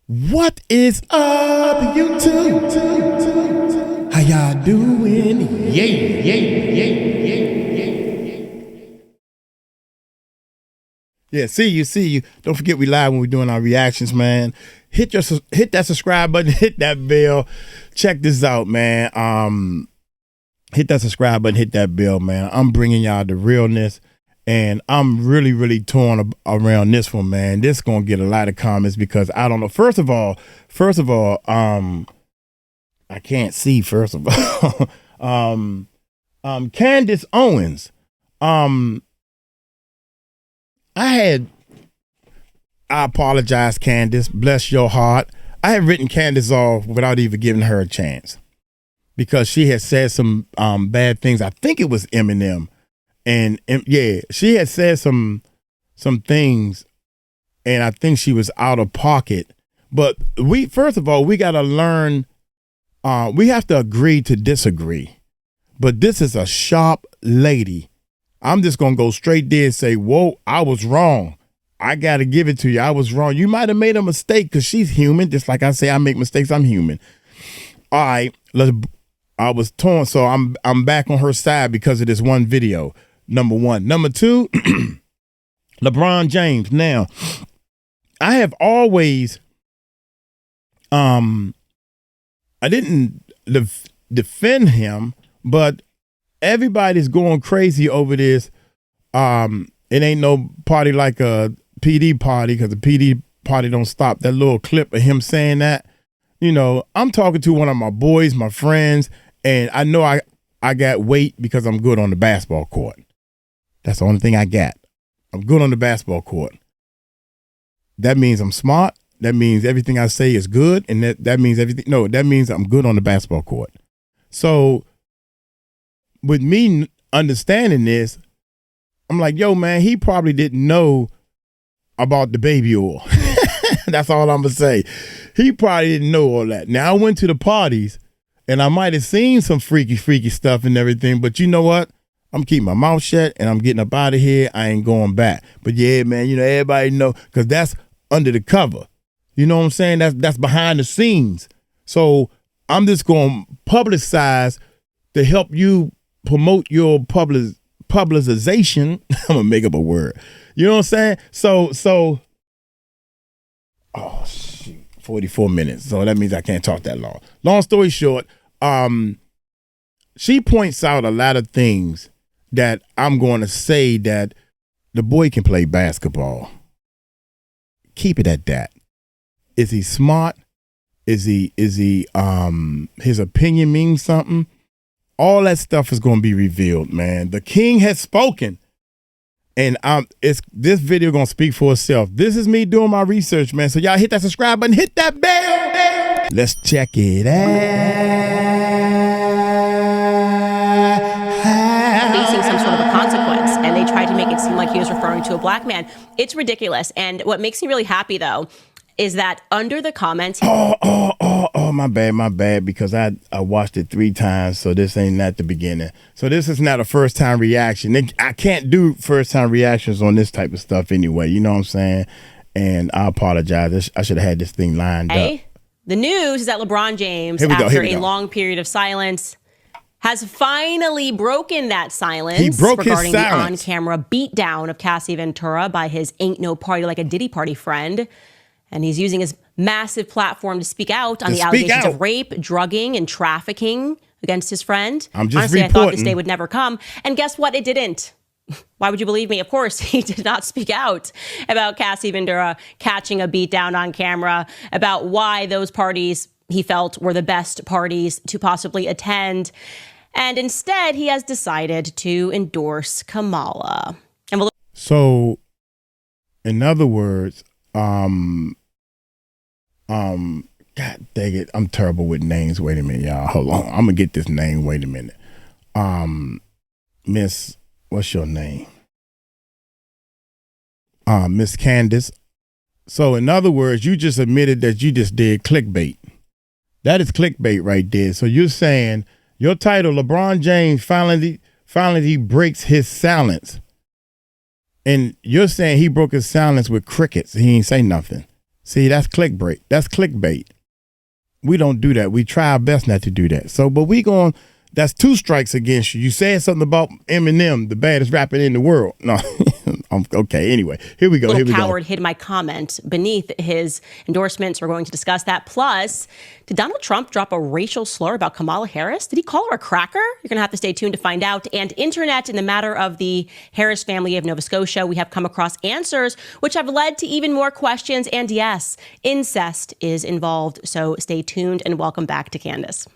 What is up, YouTube? How y'all doing? Yeah, see you. Don't forget we live when we're doing our reactions, man. Hit that subscribe button, hit that bell. Check this out, man. Hit that subscribe button, hit that bell, man. I'm bringing y'all the realness, and I'm really torn around this one, man. This is gonna get a lot of comments because I don't know. First of all, I can't see. First of all, Candace Owens. I apologize, Candace. Bless your heart. I had written Candace off without even giving her a chance because she had said some bad things. I think it was Eminem. And yeah, she had said some things, and I think she was out of pocket. But first of all, we got to learn, we have to agree to disagree. But this is a sharp lady. I'm just going to go straight there and say, whoa, I was wrong. I got to give it to you. I was wrong. You might have made a mistake because she's human. Just like I say, I make mistakes. I'm human. All right. I was torn. So I'm back on her side because of this one video. Number one. Number two, LeBron James. Now, I have always, I didn't defend him, but everybody's going crazy over this. It ain't no party like a PD party because the PD party don't stop. That little clip of him saying that, you know, I'm talking to one of my boys, my friends, and I know I got weight because I'm good on the basketball court. That's the only thing I got. I'm good on the basketball court. That means I'm smart. That means everything I say is good. And that means everything. No, that means I'm good on the basketball court. So with me understanding this, I'm like, yo, man, he probably didn't know about the baby oil. That's all I'm going to say. He probably didn't know all that. Now, I went to the parties, and I might have seen some freaky stuff and everything, but you know what? I'm keeping my mouth shut, and I'm getting up out of here. I ain't going back. But, yeah, man, you know, everybody know, because that's under the cover. You know what I'm saying? That's behind the scenes. So I'm just going to publicize to help you promote your publicization. I'm gonna make up a word. You know what I'm saying? So oh shoot, 44 minutes. So that means I can't talk that long. Long story short, she points out a lot of things that I'm going to say that the boy can play basketball. Keep it at that. Is he smart? Is he his opinion means something? All that stuff is going to be revealed, man. The king has spoken. And this video going to speak for itself. This is me doing my research, man. So y'all hit that subscribe button, hit that bell. Let's check it out. Facing some sort of a consequence, and they tried to make it seem like he was referring to a black man. It's ridiculous. And what makes me really happy, though, is that under the comments... Oh, my bad, because I watched it 3 times, so this ain't at the beginning. So this is not a first-time reaction. I can't do first-time reactions on this type of stuff anyway, you know what I'm saying? And I apologize. I should have had this thing lined up. The news is that LeBron James, after a long period of silence, has finally broken that silence regarding the on-camera beatdown of Cassie Ventura by his ain't no party like a Diddy party friend. And he's using his massive platform to speak out on the allegations of rape, drugging, and trafficking against his friend. Honestly, I thought this day would never come. And guess what? It didn't. Why would you believe me? Of course, he did not speak out about Cassie Ventura catching a beatdown on camera, about why those parties he felt were the best parties to possibly attend. And instead, he has decided to endorse Kamala. So, in other words, God dang it, I'm terrible with names. Wait a minute, y'all. Hold on. I'm gonna get this name. Wait a minute. Miss, what's your name? Miss Candace. So in other words, you just admitted that you just did clickbait. That is clickbait right there. So you're saying your title, LeBron James finally breaks his silence. And you're saying he broke his silence with crickets. He ain't say nothing. See, that's clickbait. That's clickbait. We don't do that. We try our best not to do that. So, but that's 2 strikes against you. You said something about Eminem, the baddest rapper in the world. No, okay. Anyway, here we go. Little coward hid my comment beneath his endorsements. We're going to discuss that. Plus, did Donald Trump drop a racial slur about Kamala Harris? Did he call her a cracker? You're going to have to stay tuned to find out. And internet, in the matter of the Harris family of Nova Scotia, we have come across answers which have led to even more questions. And yes, incest is involved. So stay tuned and welcome back to Candace.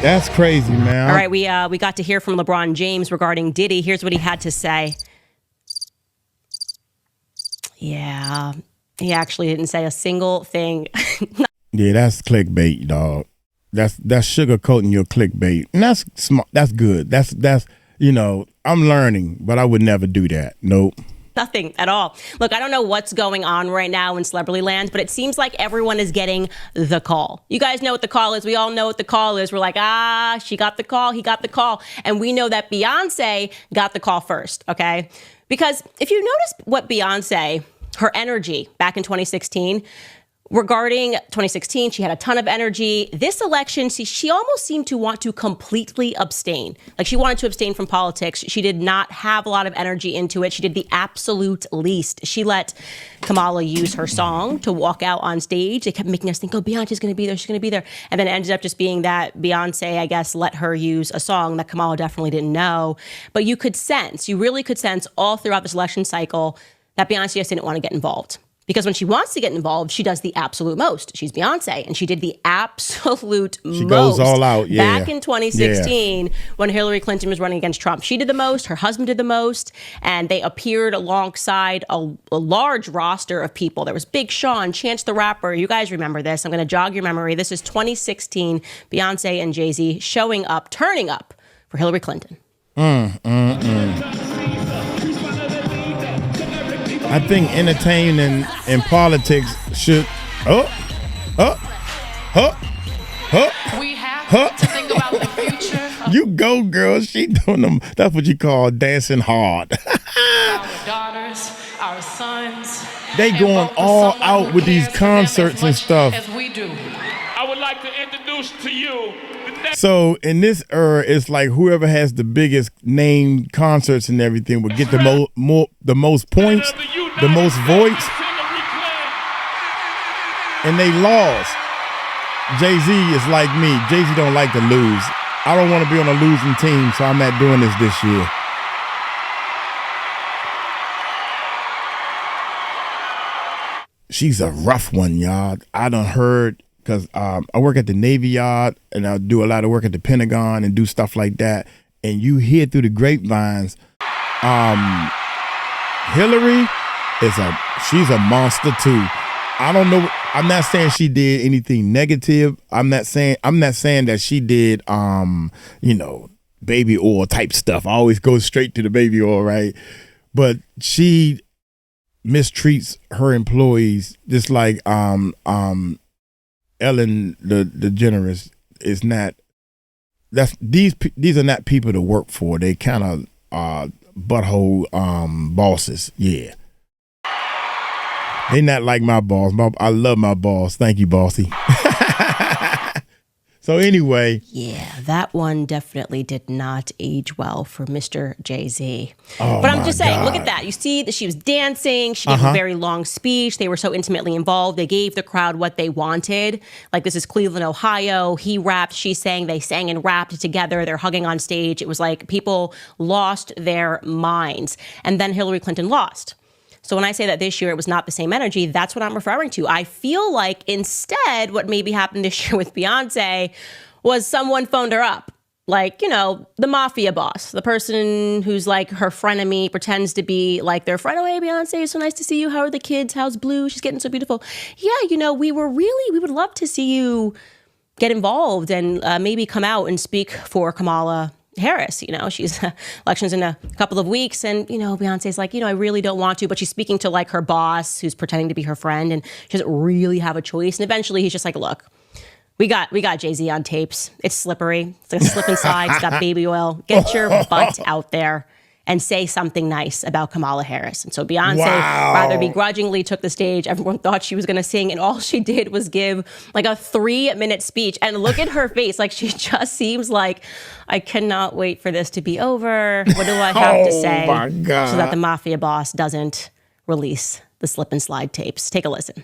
That's crazy, man. All right, we got to hear from LeBron James regarding Diddy. Here's what he had to say. Yeah, he actually didn't say a single thing. Yeah, that's clickbait, dog. That's sugarcoating your clickbait, and that's smart. That's good. That's I'm learning, but I would never do that. Nope. Nothing at all. Look, I don't know what's going on right now in celebrity land, but it seems like everyone is getting the call. You guys know what the call is. We all know what the call is. We're like, she got the call. He got the call. And we know that Beyonce got the call first, okay? Because if you notice what Beyonce, her energy back in 2016, regarding 2016, she had a ton of energy. This election, she almost seemed to want to completely abstain. Like she wanted to abstain from politics. She did not have a lot of energy into it. She did the absolute least. She let Kamala use her song to walk out on stage. They kept making us think, oh, Beyonce's going to be there. She's going to be there. And then it ended up just being that Beyonce, I guess, let her use a song that Kamala definitely didn't know. But you really could sense all throughout this election cycle that Beyonce just didn't want to get involved. Because when she wants to get involved, she does the absolute most. She's Beyonce, and she did the absolute most. She goes all out, yeah. Back in 2016, when Hillary Clinton was running against Trump, she did the most. Her husband did the most, and they appeared alongside a large roster of people. There was Big Sean, Chance the Rapper. You guys remember this. I'm going to jog your memory. This is 2016, Beyonce and Jay-Z turning up for Hillary Clinton. I think entertainment and politics should. We have to think about the future. You go, girl. She doing them. That's what you call dancing hard. Our daughters, our sons. They going all out with these concerts and stuff. As we do. I would like to introduce to you. So in this era, it's like whoever has the biggest name concerts and everything will get the most points, the most votes, and they lost. Jay-Z is like me. Jay-Z don't like to lose. I don't want to be on a losing team, so I'm not doing this year. She's a rough one, y'all. I done heard. Because I work at the Navy Yard, and I do a lot of work at the Pentagon and do stuff like that. And you hear through the grapevines, Hillary she's a monster too. I don't know. I'm not saying she did anything negative. I'm not saying that she did, baby oil type stuff. I always go straight to the baby oil, right? But she mistreats her employees just like Ellen DeGeneres is not. These are not people to work for. They kind of butthole bosses. Yeah, they not like my boss. I love my boss. Thank you, bossy. So anyway. Yeah, that one definitely did not age well for Mr. Jay-Z. Oh, but I'm just saying, God. Look at that. You see that she was dancing. She gave a very long speech. They were so intimately involved. They gave the crowd what they wanted. Like, this is Cleveland, Ohio. He rapped, she sang. They sang and rapped together. They're hugging on stage. It was like people lost their minds. And then Hillary Clinton lost. So when I say that this year it was not the same energy, that's what I'm referring to. I feel like instead what maybe happened this year with Beyonce was someone phoned her up. Like, the mafia boss, the person who's like her frenemy, pretends to be like their friend. Oh, hey, Beyonce, it's so nice to see you. How are the kids? How's Blue? She's getting so beautiful. Yeah, we would love to see you get involved and maybe come out and speak for Kamala Harris. She's elections in a couple of weeks, and Beyonce's like, I really don't want to, but she's speaking to like her boss who's pretending to be her friend, and she doesn't really have a choice. And eventually he's just like, look, we got Jay-Z on tapes. It's slippery. It's like a slip and slide. It's got baby oil. Get your butt out there and say something nice about Kamala Harris. And so Beyonce rather begrudgingly took the stage. Everyone thought she was going to sing, and all she did was give like a 3-minute speech. And look at her face. Like, she just seems like, I cannot wait for this to be over. What do I have to say so that the mafia boss doesn't release the slip and slide tapes? Take a listen.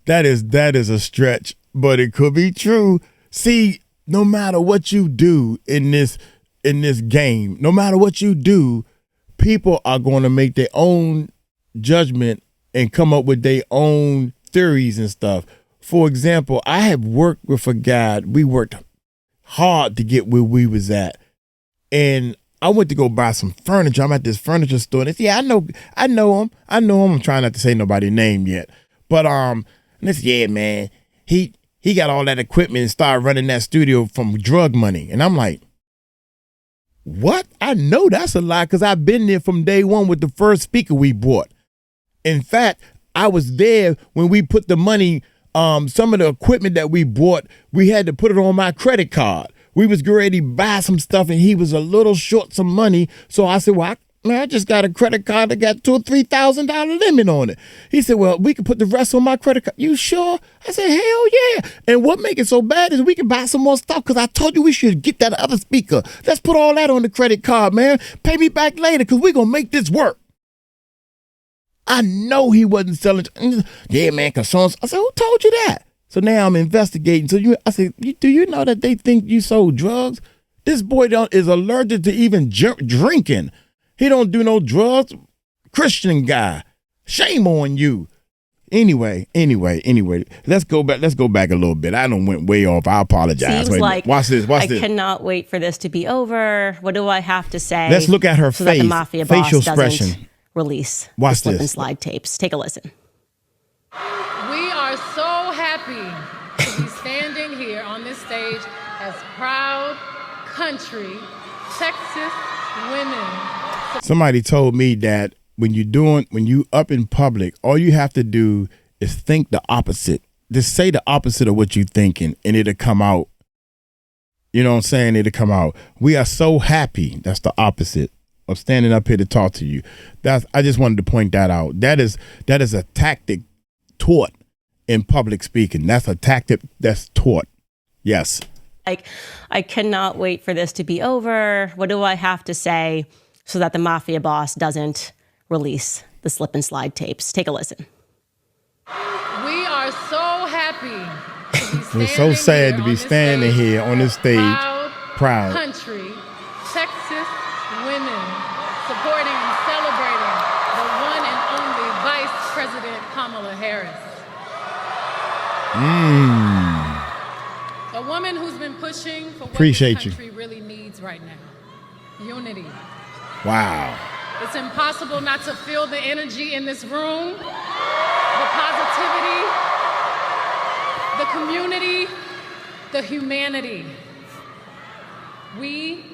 That is a stretch, but it could be true. See, no matter what you do in this game, no matter what you do, people are going to make their own judgment and come up with their own theories and stuff. For example, I have worked with a guy. We worked hard to get where we was at, and I went to go buy some furniture. I'm at this furniture store, and they said, yeah, I know him. I'm trying not to say nobody's name yet, but they said, yeah, man, he got all that equipment and started running that studio from drug money, and I'm like, what? I know that's a lie, because I've been there from day one with the first speaker we bought. In fact, I was there when we put the money, some of the equipment that we bought, we had to put it on my credit card. We was ready to buy some stuff, and he was a little short some money. So I said, well, I just got a credit card that got $2,000 or $3,000 limit on it. He said, well, we can put the rest on my credit card. You sure? I said, hell yeah. And what make it so bad is we can buy some more stuff, because I told you we should get that other speaker. Let's put all that on the credit card, man. Pay me back later, because we're going to make this work. I know he wasn't selling. Yeah, man, because I said, who told you that? So now I'm investigating. So I said, do you know that they think you sold drugs? This boy is allergic to even drinking. He don't do no drugs. Christian guy. Shame on you. Anyway. Let's go back a little bit. I done went way off. I apologize. Seems like watch this. I cannot wait for this to be over. What do I have to say? Let's look at her so face. That the mafia facial boss expression. Doesn't release watch the slip this. and slide tapes. Take a listen. We are so happy to be standing here on this stage as proud country Texas women. Somebody told me that when you up in public, all you have to do is think the opposite. Just say the opposite of what you're thinking, and it'll come out. You know what I'm saying? It'll come out. We are so happy. That's the opposite of standing up here to talk to you. I just wanted to point that out. That is a tactic taught in public speaking. That's a tactic that's taught. Yes. Like, I cannot wait for this to be over. What do I have to say so that the mafia boss doesn't release the slip and slide tapes? Take a listen. We are so happy. We're so sad to be standing here on this stage, proud country Texas women supporting and celebrating the one and only Vice President Kamala Harris. A woman who's been pushing for what the country really needs right now. Unity. Wow. It's impossible not to feel the energy in this room, the positivity, the community, the humanity. We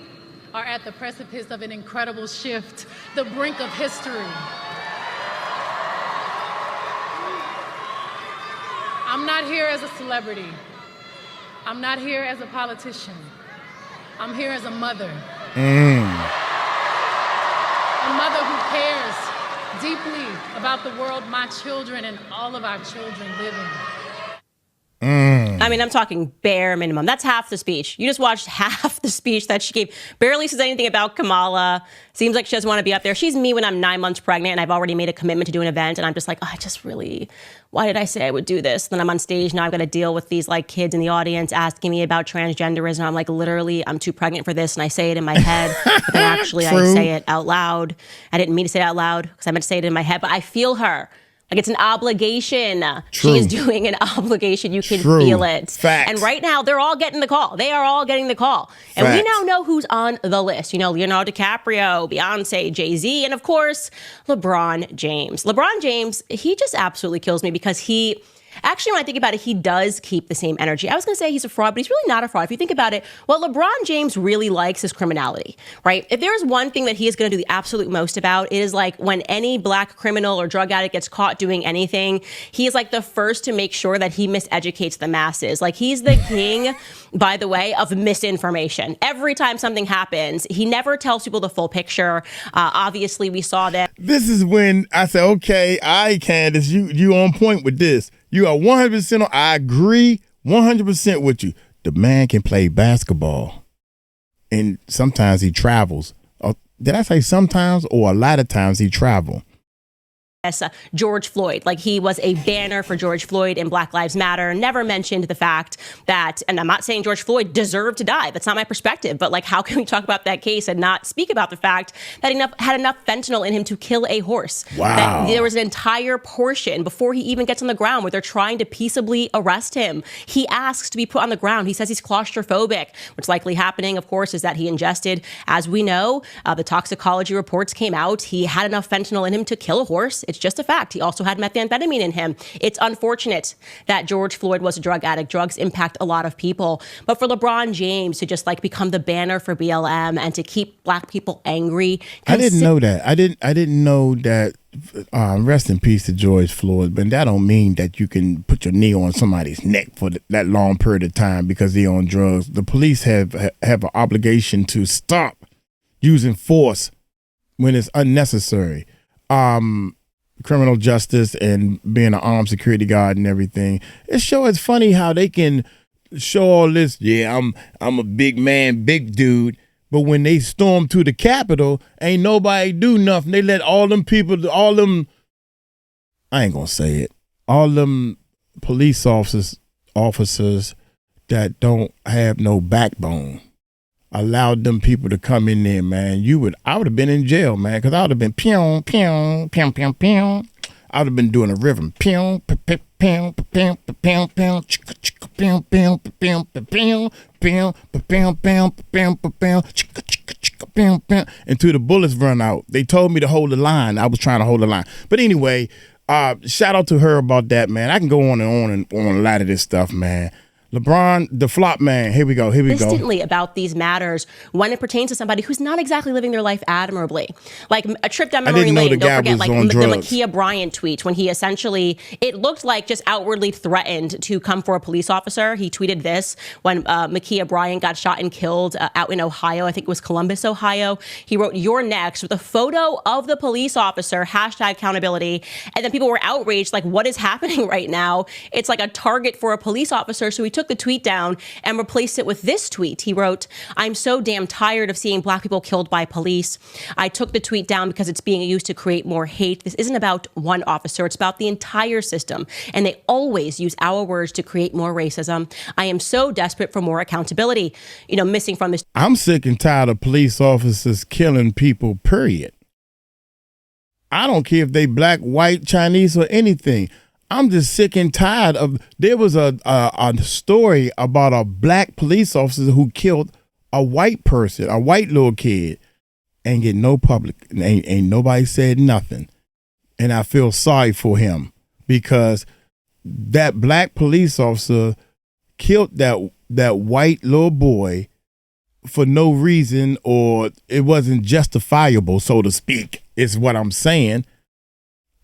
are at the precipice of an incredible shift, the brink of history. I'm not here as a celebrity. I'm not here as a politician. I'm here as a mother. A mother who cares deeply about the world my children and all of our children live in. I mean, I'm talking bare minimum. That's half the speech. You just watched half the speech that she gave. Barely says anything about Kamala. Seems like she doesn't want to be up there. She's me when I'm 9 months pregnant and I've already made a commitment to do an event. And I'm just like, why did I say I would do this? Then I'm on stage. Now I've got to deal with these like kids in the audience asking me about transgenderism. I'm like, literally, I'm too pregnant for this. And I say it in my head. But then actually I say it out loud. I didn't mean to say it out loud because I meant to say it in my head. But I feel her. Like, it's an obligation. True. She is doing an obligation. You can True. feel it. Fact. And right now, they're all getting the call. They are all getting the call. And Fact. we now know who's on the list. You know, Leonardo DiCaprio, Beyonce, Jay-Z, and of course, LeBron James. LeBron James, he just absolutely kills me because he Actually, when I think about it, he does keep the same energy. I was going to say he's a fraud, but he's really not a fraud. If you think about it, what LeBron James really likes is criminality, right? If there's one thing that he is going to do the absolute most about, it is like when any black criminal or drug addict gets caught doing anything, he is like the first to make sure that he miseducates the masses. Like he's the king, by the way, of misinformation. Every time something happens, he never tells people the full picture. Obviously, we saw that. This is when I say, okay, Candace, you on point with this. You are 100% on. I agree 100% with you. The man can play basketball, and sometimes he travels. Did I say sometimes or a lot of times he travel? George Floyd, like he was a banner for George Floyd and Black Lives Matter, never mentioned the fact that, and I'm not saying George Floyd deserved to die. That's not my perspective. But like, how can we talk about that case and not speak about the fact that he had enough fentanyl in him to kill a horse? Wow. That there was an entire portion before he even gets on the ground where they're trying to peaceably arrest him. He asks to be put on the ground. He says he's claustrophobic. What's likely happening, of course, is that he ingested, as we know, the toxicology reports came out. He had enough fentanyl in him to kill a horse. It's just a fact. He also had methamphetamine in him. It's unfortunate that George Floyd was a drug addict. Drugs impact a lot of people. But for LeBron James to just like become the banner for BLM and to keep black people angry. I didn't know that. I didn't know that. Rest in peace to George Floyd. But that don't mean that you can put your knee on somebody's neck for that long period of time because they're on drugs. The police have an obligation to stop using force when it's unnecessary. Criminal justice and being an armed security guard and everything. It's funny how they can show all this. Yeah, I'm a big man, big dude. But when they storm to the Capitol, ain't nobody do nothing. They let all them people, I ain't gonna say it, all them police officers that don't have no backbone, allowed them people to come in there, man. I would have been in jail, man, because I would have been pew, pew, pew, pew, pew. I would have been doing a rhythm. Pew, pew, pew, pew, pew, pew, pew, pew, pew, pew, pew, pew, pew, until the bullets run out. They told me to hold the line. I was trying to hold the line. But anyway, shout out to her about that, man. I can go on and on a lot of this stuff, man. LeBron, the flop man. Here we go. Instantly about these matters when it pertains to somebody who's not exactly living their life admirably. Like a trip down memory lane. Don't forget, like the Ma'Khia Bryant tweet when he essentially, it looked like just outwardly threatened to come for a police officer. He tweeted this when Ma'Khia Bryant got shot and killed out in Ohio. I think it was Columbus, Ohio. He wrote, "You're next," with a photo of the police officer, #accountability. And then people were outraged, like, what is happening right now? It's like a target for a police officer. So he took the tweet down and replaced it with this tweet. He wrote, "I'm so damn tired of seeing black people killed by police. I took the tweet down because it's being used to create more hate. This isn't about one officer. It's about the entire system. And they always use our words to create more racism. I am so desperate for more accountability." Missing from this. I'm sick and tired of police officers killing people, period. I don't care if they black, white, Chinese, or anything. I'm just sick and tired of. There was a story about a black police officer who killed a white person, a white little kid, and get no public. Ain't nobody said nothing, and I feel sorry for him because that black police officer killed that white little boy for no reason, or it wasn't justifiable, so to speak. Is what I'm saying.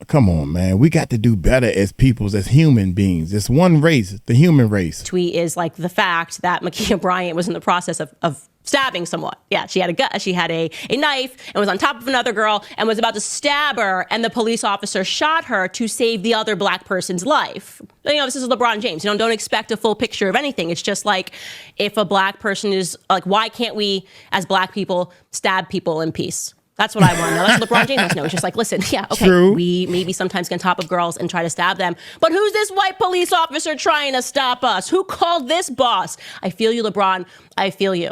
Come on, man. We got to do better as peoples, as human beings. It's one race, the human race. Tweet is like the fact that Ma'Khia Bryant was in the process of stabbing someone. Yeah, she had a gun. She had a knife and was on top of another girl and was about to stab her. And the police officer shot her to save the other black person's life. This is LeBron James. Don't expect a full picture of anything. It's just like if a black person is like, why can't we as black people stab people in peace? That's what I want to know. That's what LeBron James wants to know. It's just like, listen, yeah, okay, True. We maybe sometimes get on top of girls and try to stab them. But who's this white police officer trying to stop us? Who called this boss? I feel you, LeBron. I feel you.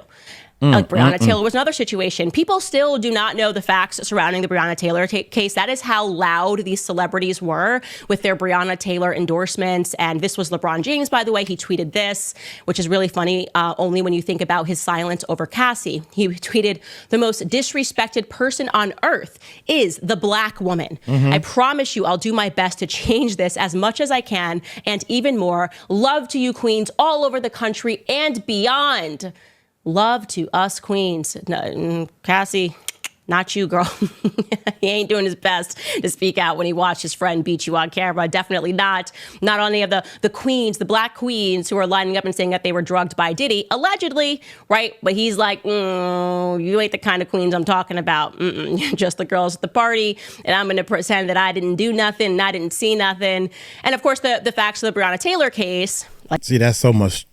Like Breonna Taylor was another situation. People still do not know the facts surrounding the Breonna Taylor case. That is how loud these celebrities were with their Breonna Taylor endorsements. And this was LeBron James, by the way. He tweeted this, which is really funny, only when you think about his silence over Cassie. He tweeted, "The most disrespected person on earth is the black woman. I promise you I'll do my best to change this as much as I can and even more. Love to you, queens, all over the country and beyond." Love to us queens. No, Cassie, not you, girl. He ain't doing his best to speak out when he watched his friend beat you on camera. Definitely not. Not on any of the queens, the black queens who are lining up and saying that they were drugged by Diddy, allegedly, right? But he's like, you ain't the kind of queens I'm talking about. Just the girls at the party. And I'm going to pretend that I didn't do nothing and I didn't see nothing. And of course, the facts of the Breonna Taylor case. See, that's so much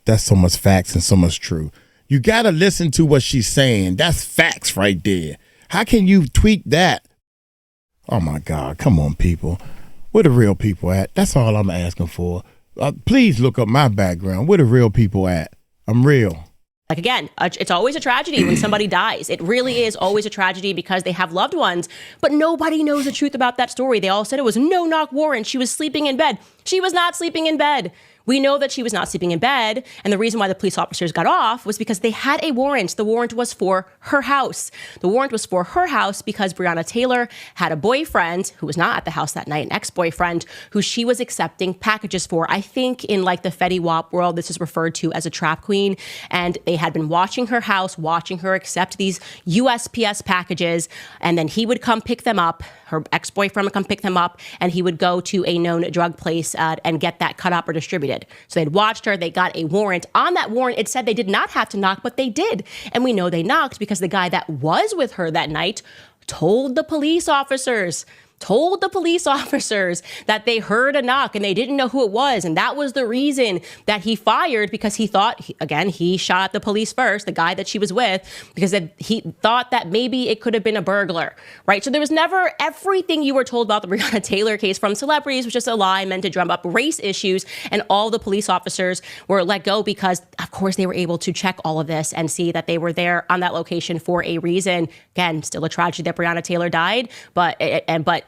facts and so much true. You got to listen to what she's saying. That's facts right there. How can you tweet that? Oh, my God. Come on, people. Where the real people at? That's all I'm asking for. Please look up my background. Where the real people at? I'm real. Like, again, it's always a tragedy when somebody dies. It really is always a tragedy because they have loved ones. But nobody knows the truth about that story. They all said it was no-knock warrant. She was sleeping in bed. She was not sleeping in bed. We know that she was not sleeping in bed, and the reason why the police officers got off was because they had a warrant. The warrant was for her house. The warrant was for her house because Breonna Taylor had a boyfriend who was not at the house that night, an ex-boyfriend who she was accepting packages for. I think in like the Fetty Wap world, this is referred to as a trap queen, and they had been watching her house, watching her accept these USPS packages, and then he would come pick them up. Her ex-boyfriend would come pick them up, and he would go to a known drug place and get that cut up or distributed. So they'd watched her. They got a warrant. On that warrant, it said they did not have to knock, but they did. And we know they knocked because the guy that was with her that night told the police officers that they heard a knock and they didn't know who it was. And that was the reason that he fired, because he thought, he shot the police first, the guy that she was with, because he thought that maybe it could have been a burglar, right? So there was never everything you were told about the Breonna Taylor case from celebrities was just a lie meant to drum up race issues. And all the police officers were let go because, of course, they were able to check all of this and see that they were there on that location for a reason. Again, still a tragedy that Breonna Taylor died, but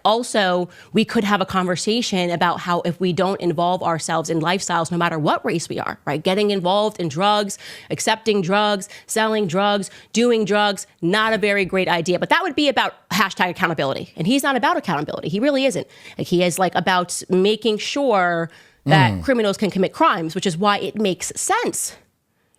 also, we could have a conversation about how if we don't involve ourselves in lifestyles, no matter what race we are, right? Getting involved in drugs, accepting drugs, selling drugs, doing drugs, not a very great idea. But that would be about hashtag accountability. And he's not about accountability. He really isn't. Like, he is like about making sure that criminals can commit crimes, which is why it makes sense.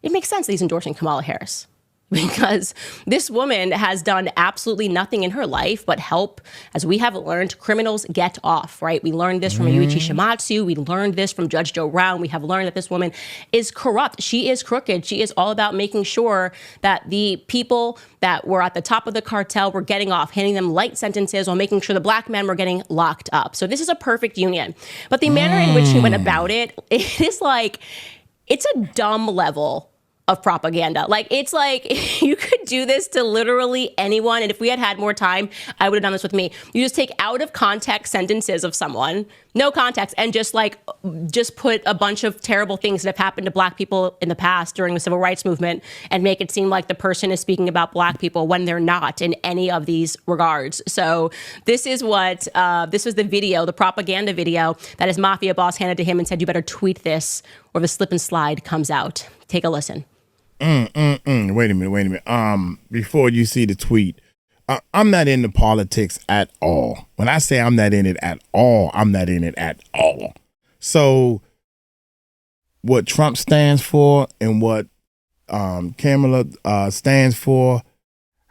It makes sense that he's endorsing Kamala Harris. Because this woman has done absolutely nothing in her life but help, as we have learned, criminals get off, right? We learned this from Yuichi Shimatsu. We learned this from Judge Joe Brown. We have learned that this woman is corrupt. She is crooked. She is all about making sure that the people that were at the top of the cartel were getting off, handing them light sentences while making sure the black men were getting locked up. So this is a perfect union. But the manner in which he went about it, it is like, it's a dumb level of propaganda. Like, it's like you could do this to literally anyone. And if we had more time, I would have done this with me. You just take out of context sentences of someone, no context, and just put a bunch of terrible things that have happened to black people in the past during the civil rights movement and make it seem like the person is speaking about black people when they're not in any of these regards. So this is what, this was the video, the propaganda video that his mafia boss handed to him and said, you better tweet this or the slip and slide comes out. Take a listen. Wait a minute. Before you see the tweet, I'm not into politics at all. When I say I'm not in it at all, I'm not in it at all. So what Trump stands for and what Kamala stands for,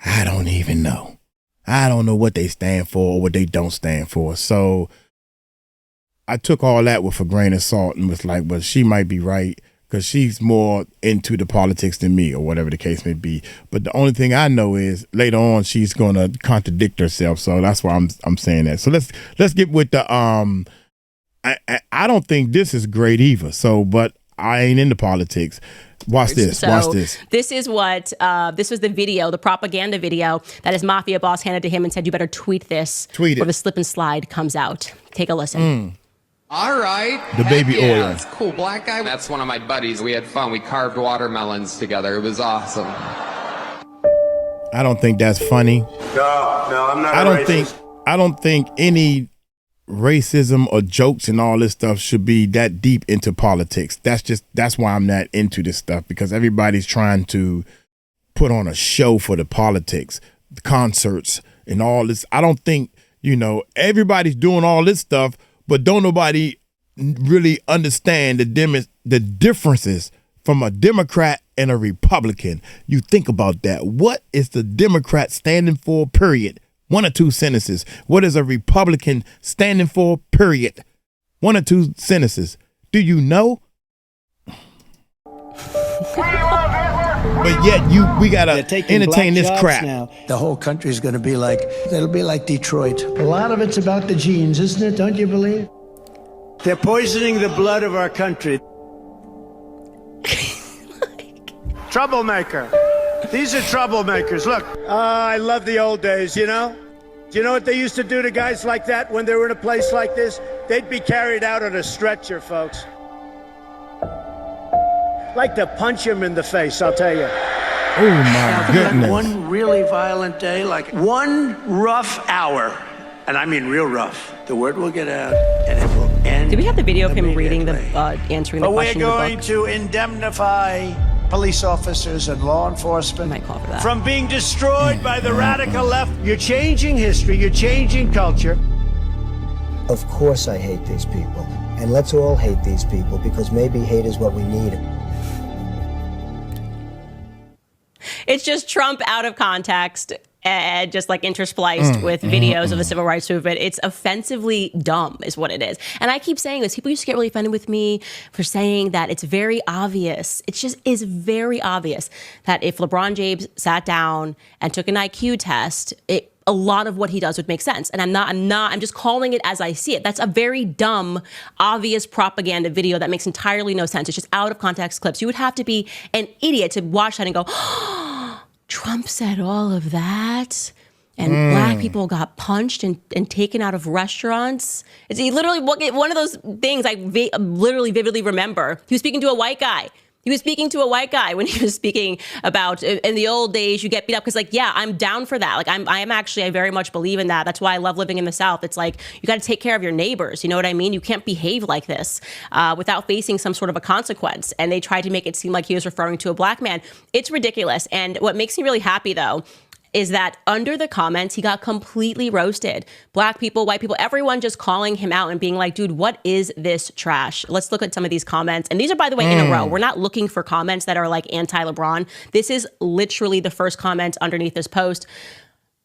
I don't even know. I don't know what they stand for or what they don't stand for. So I took all that with a grain of salt and was like, well, she might be right, because she's more into the politics than me, or whatever the case may be. But the only thing I know is later on she's going to contradict herself. So that's why I'm saying that. So let's get with the I don't think this is great either. So, but I ain't into politics. Watch this. This is what this was the video, the propaganda video that his mafia boss handed to him and said, you better tweet this. Tweet it. Or the slip and slide comes out. Take a listen. All right. The baby oil. That's cool. Black guy. That's one of my buddies. We had fun. We carved watermelons together. It was awesome. I don't think that's funny. No, I'm not. I don't think any racism or jokes and all this stuff should be that deep into politics. That's why I'm not into this stuff, because everybody's trying to put on a show for the politics, the concerts and all this. I don't think, everybody's doing all this stuff, but don't nobody really understand the differences from a Democrat and a Republican. You think about that. What is the Democrat standing for, period? 1 or 2 sentences. What is a Republican standing for, period? 1 or 2 sentences. Do you know? But yet we gotta entertain this crap. Now. The whole country's gonna be it'll be like Detroit. A lot of it's about the genes, isn't it? Don't you believe? They're poisoning the blood of our country. Troublemaker. These are troublemakers. Look, I love the old days, Do you know what they used to do to guys like that when they were in a place like this? They'd be carried out on a stretcher, folks. Like to punch him in the face, I'll tell you. Oh, my goodness. One really violent day, like one rough hour, and I mean real rough, the word will get out and it will end. Do we have the video of him reading answering the question in the book? We're going to indemnify police officers and law enforcement from being destroyed by the radical left. You're changing history, you're changing culture. Of course I hate these people. And let's all hate these people, because maybe hate is what we need. It's just Trump out of context and just interspliced with videos of the civil rights movement. It's offensively dumb is what it is. And I keep saying this. People used to get really offended with me for saying that it's very obvious. It just is very obvious that if LeBron James sat down and took an IQ test, a lot of what he does would make sense. And I'm just calling it as I see it. That's a very dumb, obvious propaganda video that makes entirely no sense. It's just out of context clips. You would have to be an idiot to watch that and go, oh, Trump said all of that. And black people got punched and taken out of restaurants. It's literally one of those things I literally vividly remember. He was speaking to a white guy. He was speaking to a white guy when he was speaking about in the old days you get beat up, because I'm down for that. I very much believe in that. That's why I love living in the South. It's you got to take care of your neighbors. You know what I mean? You can't behave like this without facing some sort of a consequence. And they tried to make it seem like he was referring to a black man. It's ridiculous. And what makes me really happy, though, is that under the comments, he got completely roasted. Black people, white people, everyone just calling him out and being like, dude, what is this trash? Let's look at some of these comments. And these are, by the way, in a row. We're not looking for comments that are anti-LeBron. This is literally the first comment underneath this post.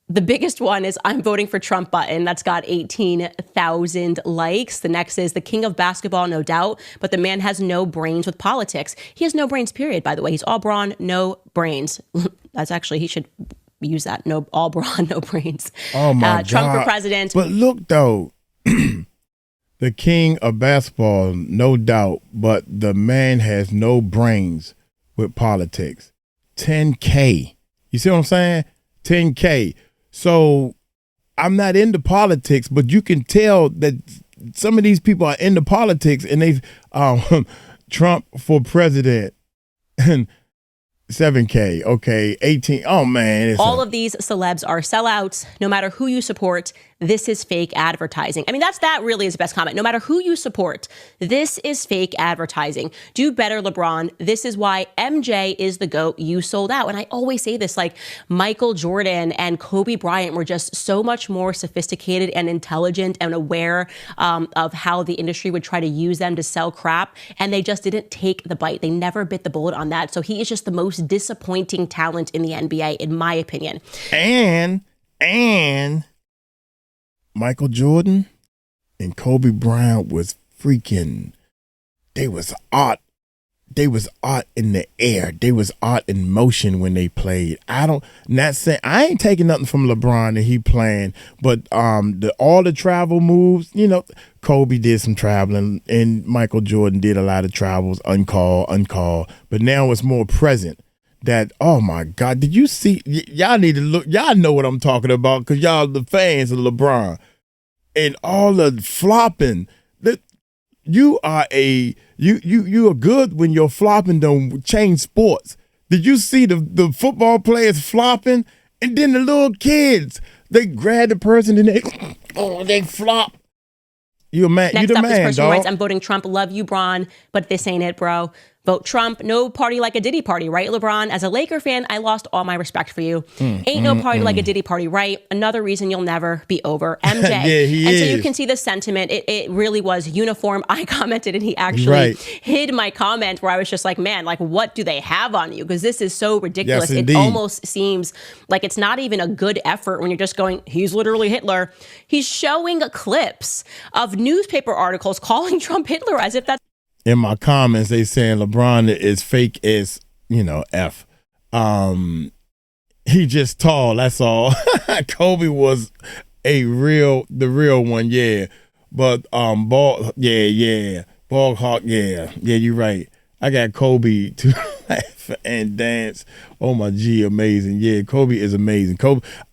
The biggest one is, I'm voting for Trump button. That's got 18,000 likes. The next is, the king of basketball, no doubt, but the man has no brains with politics. He has no brains, period, by the way. He's all brawn, no brains. That's actually, he should use that. No, all brawn, no brains. Oh my God. Trump for president. But look though, the king of basketball, no doubt, but the man has no brains with politics. 10K. You see what I'm saying? 10K. So I'm not into politics, but you can tell that some of these people are into politics, and they've Trump for president and 7K, okay, 18. Oh man, all of these celebs are sellouts. No matter who you support, this is fake advertising. I mean, that really is the best comment. No matter who you support, this is fake advertising. Do better, LeBron. This is why MJ is the GOAT. You sold out. And I always say this, Michael Jordan and Kobe Bryant were just so much more sophisticated and intelligent and aware of how the industry would try to use them to sell crap. And they just didn't take the bite. They never bit the bullet on that. So he is just the most disappointing talent in the NBA, in my opinion. And Michael Jordan and Kobe Bryant was freaking, they was art in the air. They was art in motion when they played. I ain't taking nothing from LeBron that he playing, but all the travel moves, Kobe did some traveling and Michael Jordan did a lot of travels, uncalled, but now it's more present. That, oh my God, did you see? Y'all need to look. Y'all know what I'm talking about, because y'all the fans of LeBron and all the flopping. That you are good when your flopping don't change sports. Did you see the football players flopping And then the little kids, they grab the person and they flop. You a man, Next you the up, man, this person dog. writes, I'm voting Trump. Love you, Bron, but this ain't it, bro. Vote Trump. No party like a Diddy party, right, LeBron? As a Laker fan, I lost all my respect for you. Ain't no party like a Diddy party, right? Another reason you'll never be over. MJ. Yeah, he and is. so you can see the sentiment. It really was uniform. I commented and he actually hid my comment where I was just like, man, like, what do they have on you? Because this is so ridiculous. Yes, it almost seems like it's not even a good effort when you're just going, he's literally Hitler. He's showing clips of newspaper articles calling Trump Hitler as if that's in my comments, they saying LeBron is fake as, F. He just tall, that's all. Kobe was the real one, yeah. But Ball Hawk, yeah, you're right. I got Kobe to laugh and dance. Oh my G, amazing. Yeah, Kobe is amazing.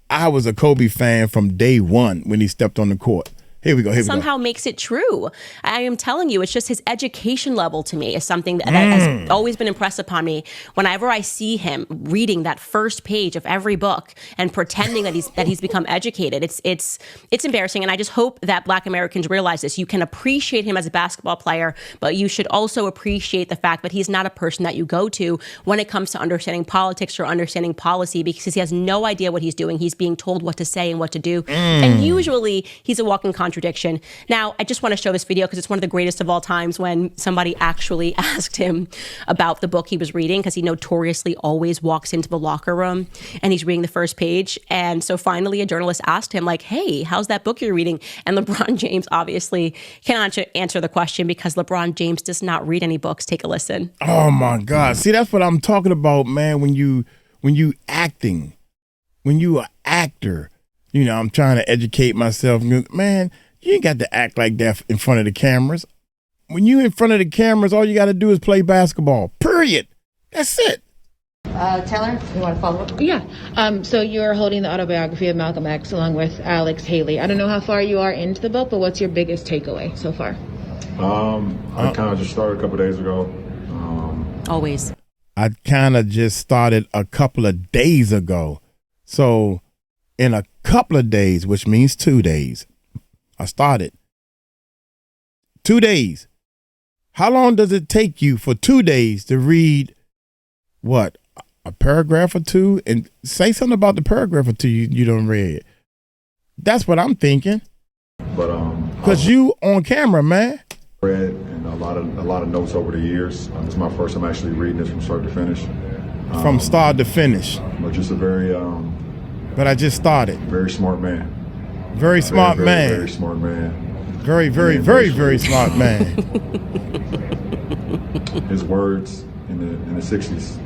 I was a Kobe fan from day one when he stepped on the court. Here we go. Somehow makes it true. I am telling you, it's just his education level to me is something that has always been impressed upon me. Whenever I see him reading that first page of every book and pretending that he's become educated, it's embarrassing. And I just hope that Black Americans realize this. You can appreciate him as a basketball player, but you should also appreciate the fact that he's not a person that you go to when it comes to understanding politics or understanding policy, because he has no idea what he's doing. He's being told what to say and what to do. And usually he's a walking contradiction. Now, I just want to show this video because it's one of the greatest of all times when somebody actually asked him about the book he was reading, because he notoriously always walks into the locker room and he's reading the first page. And so finally a journalist asked him, like, hey, how's that book you're reading? And LeBron James obviously cannot answer the question because LeBron James does not read any books. Take a listen. Oh my God. See, that's what I'm talking about, man. When you acting, when you an actor, I'm trying to educate myself. Man, you ain't got to act like that in front of the cameras. When you in front of the cameras, all you got to do is play basketball. Period. That's it. Taylor, you want to follow up? Yeah. So you're holding the autobiography of Malcolm X along with Alex Haley. I don't know how far you are into the book, but what's your biggest takeaway so far? I kind of just started a couple days ago. Always. I kind of just started a couple of days ago. So in a couple of days, which means 2 days, I started. 2 days. How long does it take you for 2 days to read, what, a paragraph or two? And say something about the paragraph or two you done read. That's what I'm thinking. But because you on camera, man. Read and a lot of notes over the years. This is my first time actually reading this from start to finish. From start to finish. But just a very but I just started. Very smart man. Very smart man. Very smart man. Very, very, very, very smart man. His words in the 60s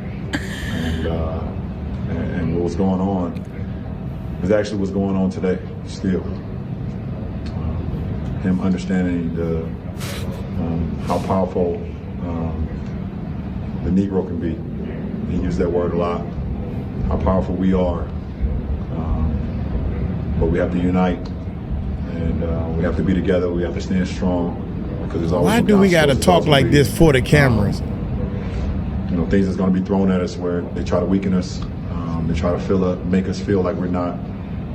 and what was going on is actually what's going on today still. Him understanding how powerful the Negro can be. He used that word a lot. How powerful we are. But we have to unite, and we have to be together. We have to stand strong, because there's always. Why do we got to talk like this for the cameras? Things that's going to be thrown at us where they try to weaken us. They try to make us feel like we're not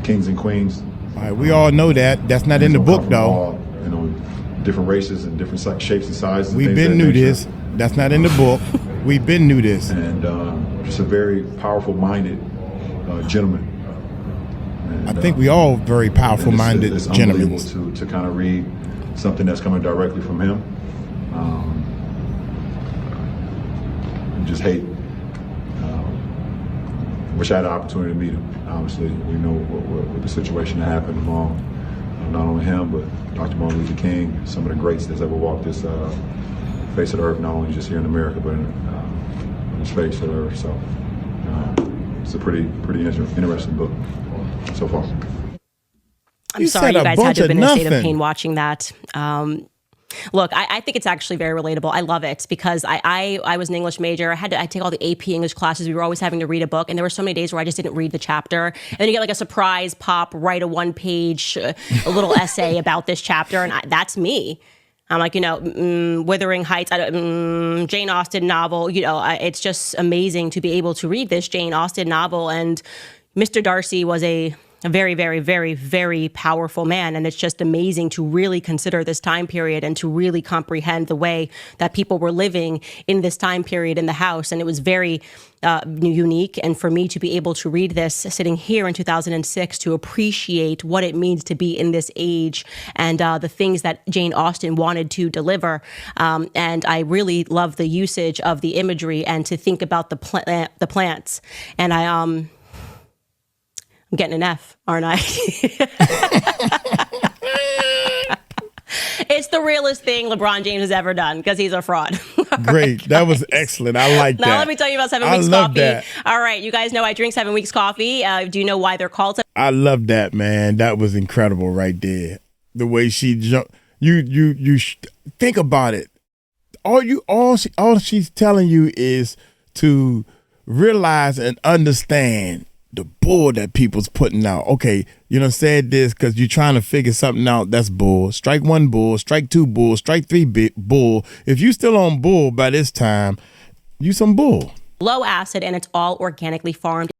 kings and queens. All right, we all know that. That's not in the book, though. Different races and different shapes and sizes. We've been knew this. That's not in the book. We've been knew this. And just a very powerful-minded gentleman. I think we all very powerful-minded gentlemen. It's unbelievable to kind of read something that's coming directly from him. Just hate. Wish I had an opportunity to meet him. Obviously, we know what the situation that happened among not only him, but Dr. Martin Luther King, some of the greats that's ever walked this face of the earth, not only just here in America, but in this face of the earth. So it's a pretty interesting book so far. I'm sorry you guys had to have been in a state of pain watching that. Look, I think it's actually very relatable. I love it because I was an English major. I take all the AP English classes. We were always having to read a book, and there were so many days where I just didn't read the chapter. And then you get like a surprise pop, write a 1-page, a little essay about this chapter, and that's me. I'm like, Wuthering Heights, Jane Austen novel. It's just amazing to be able to read this Jane Austen novel and Mr. Darcy was a very, very, very, very powerful man. And it's just amazing to really consider this time period and to really comprehend the way that people were living in this time period in the house. And it was very unique. And for me to be able to read this sitting here in 2006, to appreciate what it means to be in this age and the things that Jane Austen wanted to deliver. And I really love the usage of the imagery and to think about the plants. And I'm getting an F, aren't I? It's the realest thing LeBron James has ever done because he's a fraud. Great. That was excellent. I like that. Now let me tell you about 7 Weeks Coffee. That. All right. You guys know I drink 7 Weeks Coffee. Do you know why they're called? I love that, man. That was incredible right there. The way she jumped. You think about it. All she's telling you is to realize and understand the bull that people's putting out. Okay, you know, said this because you're trying to figure something out. That's bull. Strike one bull, strike two bull, strike three bull. If you still on bull by this time, you some bull. Low acid, and it's all organically farmed.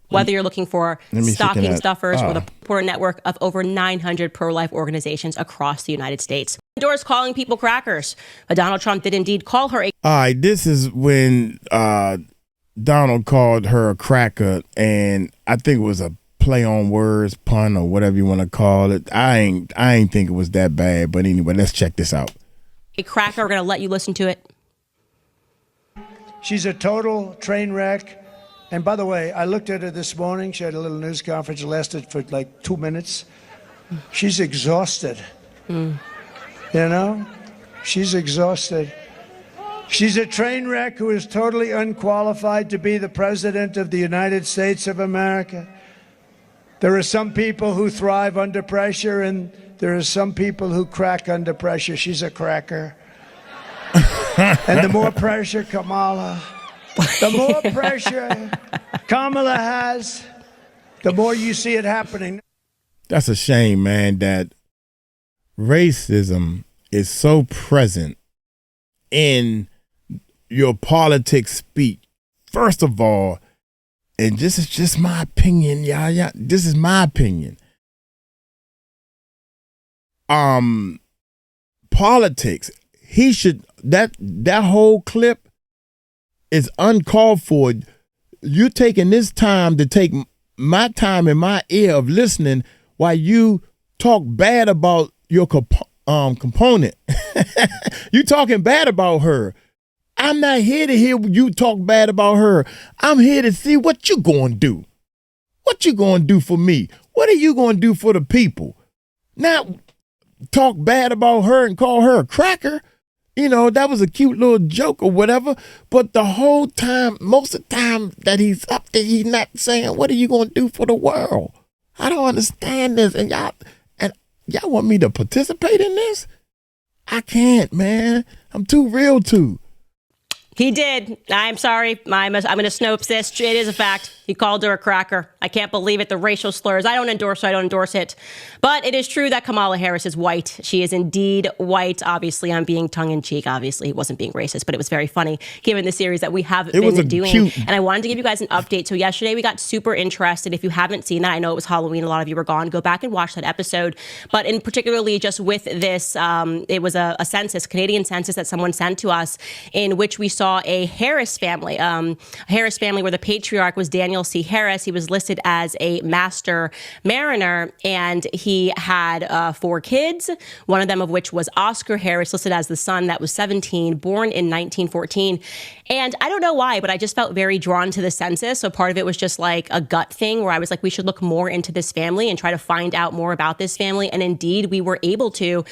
Whether you're looking for stocking stuffers or the Pro network of over 900 pro-life organizations across the United States. Endorse calling people crackers. But Donald Trump did indeed call her a... All right, this is when Donald called her a cracker, and I think it was a play on words, pun, or whatever you want to call it. I ain't think it was that bad, but anyway, let's check this out. A cracker. We're going to let you listen to it. She's a total train wreck. And by the way, I looked at her this morning. She had a little news conference. It lasted for like 2 minutes. She's exhausted. You know? She's exhausted. She's a train wreck who is totally unqualified to be the president of the United States of America. There are some people who thrive under pressure, and there are some people who crack under pressure. She's a cracker. And the more pressure Kamala has, the more you see it happening. That's a shame, man, that racism is so present in your politics speech. First of all, and this is just my opinion, yeah, this is my opinion. Politics, he should, that whole clip is uncalled for. You taking this time to take my time in my ear of listening while you talk bad about your component. You talking bad about her. I'm not here to hear you talk bad about her. I'm here to see what you going to do. What you going to do for me? What are you going to do for the people? Not talk bad about her and call her a cracker. You know, that was a cute little joke or whatever. But the whole time, most of the time that he's up there, he's not saying, what are you going to do for the world? I don't understand this. And y'all want me to participate in this? I can't, man. I'm too real to. He did. I'm sorry. I'm going to Snopes this. It is a fact. He called her a cracker. I can't believe it. The racial slurs. I don't endorse it. But it is true that Kamala Harris is white. She is indeed white. Obviously, I'm being tongue-in-cheek. Obviously, he wasn't being racist, but it was very funny given the series that we have been doing. And I wanted to give you guys an update. So yesterday, we got super interested. If you haven't seen that, I know it was Halloween. A lot of you were gone. Go back and watch that episode. But in particularly just with this, it was a census, Canadian census that someone sent to us in which we saw a Harris family, where the patriarch was Daniel C. Harris. He was listed as a master mariner, and he had 4 kids, one of them of which was Oscar Harris, listed as the son that was 17, born in 1914. And I don't know why, but I just felt very drawn to the census. So part of it was just like a gut thing where I was like, we should look more into this family and try to find out more about this family. And indeed, we were able to.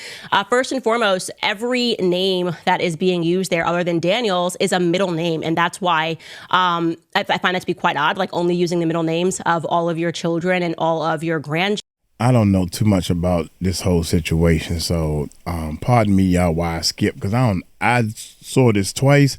First and foremost, every name that is being used there other than Daniel's is a middle name. And that's why I find that to be quite odd, like only using the middle names of all of your children and all of your grandchildren. I don't know too much about this whole situation. So pardon me, y'all, why I skipped, because I saw this twice.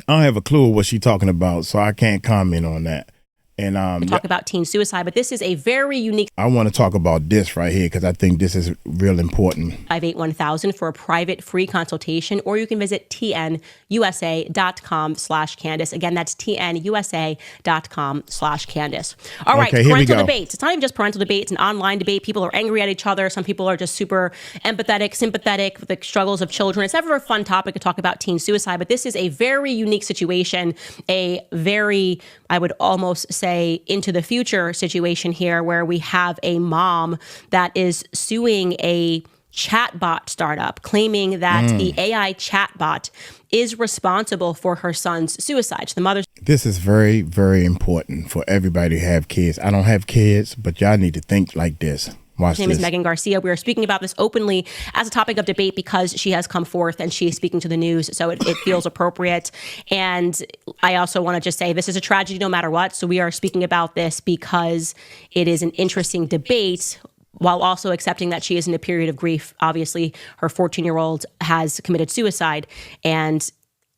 I don't have a clue what she's talking about, so I can't comment on that. And talk about teen suicide, but this is a very unique. I want to talk about this right here because I think this is real important. 581,000 for a private free consultation, or you can visit tnusa.com/Candace. Again, that's tnusa.com/Candace. All right, okay, parental debates. It's not even just parental debate. It's an online debate. People are angry at each other. Some people are just super empathetic, sympathetic with the struggles of children. It's never a fun topic to talk about teen suicide, but this is a very unique situation, a very, I would almost say, into the future situation here, where we have a mom that is suing a chatbot startup, claiming that the AI chatbot is responsible for her son's suicide. The mother. This is very, very important for everybody to have kids. I don't have kids, but y'all need to think like this. Watch Her name is Megan Garcia. We are speaking about this openly as a topic of debate because she has come forth and she is speaking to the news. So it feels appropriate. And I also want to just say this is a tragedy no matter what. So we are speaking about this because it is an interesting debate, while also accepting that she is in a period of grief. Obviously, her 14-year-old has committed suicide. And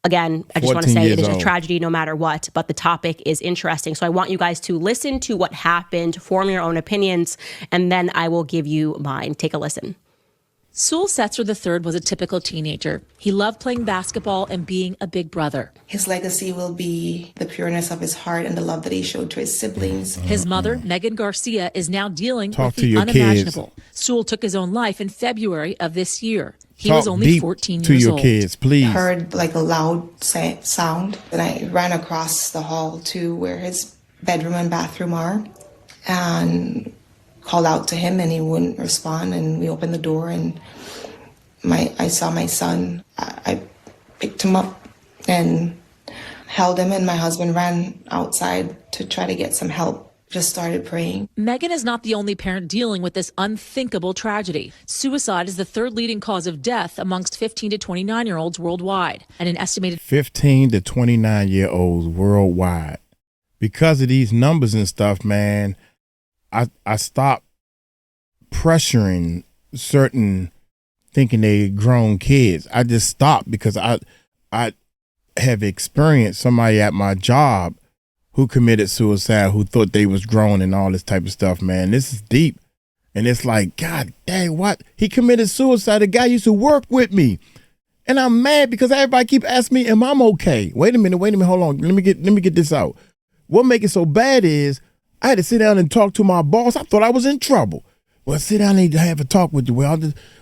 again, I just want to say it is a tragedy no matter what, but the topic is interesting. So I want you guys to listen to what happened, form your own opinions, and then I will give you mine. Take a listen. Sewell Setzer III was a typical teenager. He loved playing basketball and being a big brother. His legacy will be the pureness of his heart and the love that he showed to his siblings. His mother, Megan Garcia, is now dealing with the unimaginable. Sewell took his own life in February of this year. He was only 14 years old. Kids, please. I heard like a loud sound, and I ran across the hall to where his bedroom and bathroom are, and called out to him, and he wouldn't respond. And we opened the door, and I saw my son. I picked him up and held him, and my husband ran outside to try to get some help. Just started praying. Megan is not the only parent dealing with this unthinkable tragedy. Suicide is the third leading cause of death amongst 15 to 29-year-olds worldwide, and an estimated 15 to 29-year-olds worldwide. Because of these numbers and stuff, man, I stopped pressuring certain thinking they grown kids. I just stopped because I have experienced somebody at my job who committed suicide, who thought they was grown and all this type of stuff, man. This is deep. And it's like, God dang, what? He committed suicide. The guy used to work with me. And I'm mad because everybody keep asking me, am I okay? Wait a minute, hold on. Let me get this out. What make it so bad is I had to sit down and talk to my boss. I thought I was in trouble. Well, sit down and have a talk with you. Well,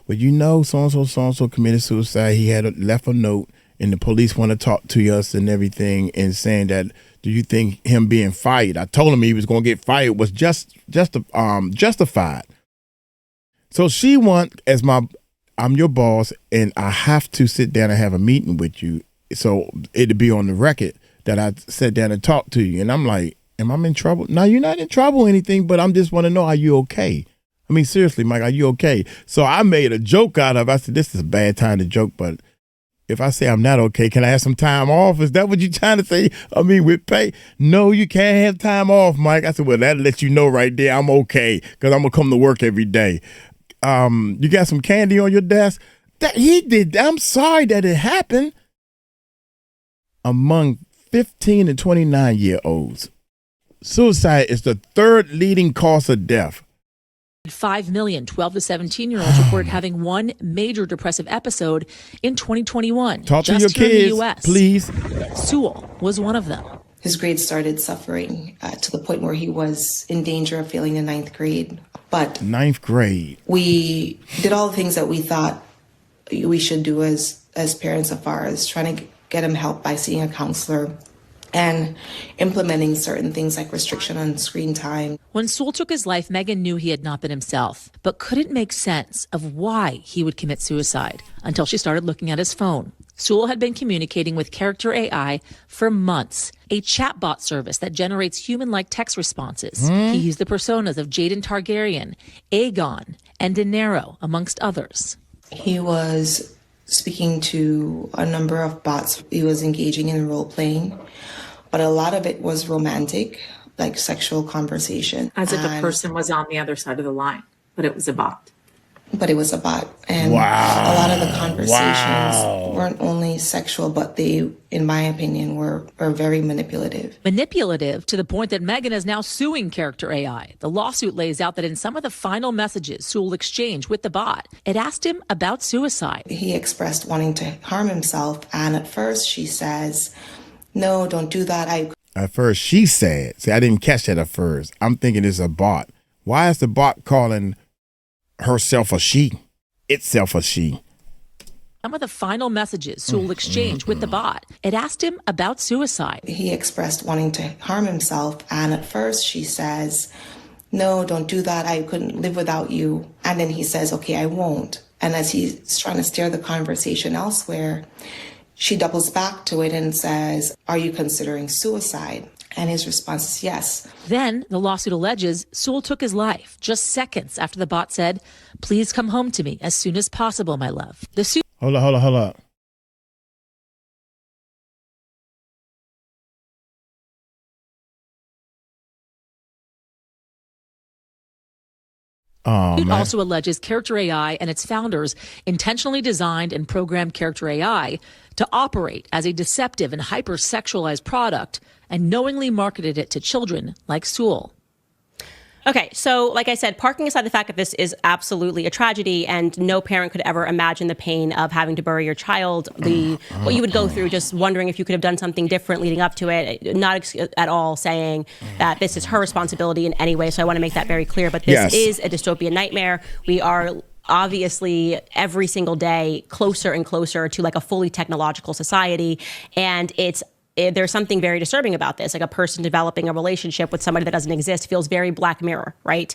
you know, so-and-so committed suicide. He had left a note, and the police want to talk to us and everything, and saying that, do you think him being fired? I told him he was going to get fired was justified. So she I'm your boss, and I have to sit down and have a meeting with you. So it'd be on the record that I sat down and talked to you. And I'm like, am I in trouble? No, you're not in trouble or anything, but I'm just want to know, are you okay? I mean, seriously, Mike, are you okay? So I made a joke out of it. I said, this is a bad time to joke, but if I say I'm not okay, can I have some time off? Is that what you're trying to say? I mean, with pay? No, you can't have time off, Mike. I said, well, that lets you know right there I'm okay because I'm going to come to work every day. You got some candy on your desk? That he did. I'm sorry that it happened. Among 15 and 29-year-olds, suicide is the third leading cause of death. 5 million 12 to 17-year-olds reported having one major depressive episode in 2021. Talk to your kids, please. Sewell was one of them. His grades started suffering to the point where he was in danger of failing the 9th grade. But 9th grade. We did all the things that we thought we should do as parents, as far as trying to get him help by seeing a counselor and implementing certain things like restriction on screen time. When Sewell took his life, Megan knew he had not been himself, but couldn't make sense of why he would commit suicide until she started looking at his phone. Sewell had been communicating with Character AI for months, a chatbot service that generates human-like text responses. He used the personas of Jaden Targaryen, Aegon, and De Niro, amongst others. He was speaking to a number of bots. He was engaging in role-playing, but a lot of it was romantic, like sexual conversation. As if a person was on the other side of the line, but it was a bot. But it was a bot. And a lot of the conversations weren't only sexual, but they, in my opinion, were very manipulative. Manipulative to the point that Meghan is now suing Character AI. The lawsuit lays out that in some of the final messages Sewell exchanged with the bot, it asked him about suicide. He expressed wanting to harm himself, and at first she says, no, don't do that. At first she said, see, I didn't catch that at first. I'm thinking it's a bot. Why is the bot calling herself a she? Itself a she? Some of the final messages Sewell exchanged with the bot, it asked him about suicide. He expressed wanting to harm himself, and at first she says, no, don't do that. I couldn't live without you. And then he says, okay, I won't. And as he's trying to steer the conversation elsewhere, she doubles back to it and says, are you considering suicide? And his response is yes. Then the lawsuit alleges Sewell took his life just seconds after the bot said, please come home to me as soon as possible, my love. The suit. Hold up. It also alleges Character AI and its founders intentionally designed and programmed Character AI to operate as a deceptive and hyper-sexualized product and knowingly marketed it to children like Sewell. Okay, so like I said, parking aside the fact that this is absolutely a tragedy and no parent could ever imagine the pain of having to bury your child, what you would go through, just wondering if you could have done something different leading up to it, not at all saying that this is her responsibility in any way. So I want to make that very clear. But this is a dystopian nightmare. We are obviously every single day closer and closer to like a fully technological society. And there's something very disturbing about this. Like a person developing a relationship with somebody that doesn't exist feels very Black Mirror, right?